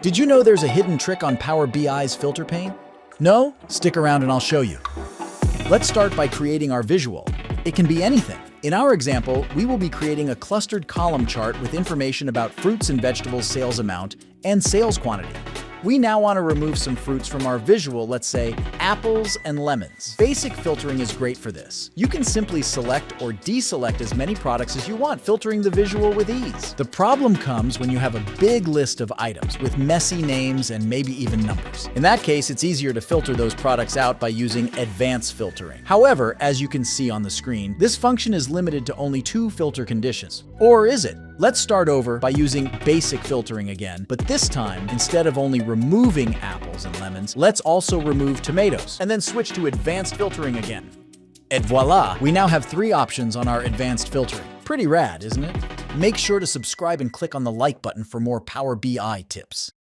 Did you know there's a hidden trick on Power BI's filter pane? No? Stick around and I'll show you. Let's start by creating our visual. It can be anything. In our example, we will be creating a clustered column chart with information about fruits and vegetables sales amount and sales quantity. We now want to remove some fruits from our visual, let's say apples and lemons. Basic filtering is great for this. You can simply select or deselect as many products as you want, filtering the visual with ease. The problem comes when you have a big list of items with messy names and maybe even numbers. In that case, it's easier to filter those products out by using advanced filtering. However, as you can see on the screen, this function is limited to only 2 filter conditions. Or is it? Let's start over by using basic filtering again, but this time, instead of only removing apples and lemons, let's also remove tomatoes, and then switch to advanced filtering again. Et voila! We now have 3 options on our advanced filtering. Pretty rad, isn't it? Make sure to subscribe and click on the like button for more Power BI tips.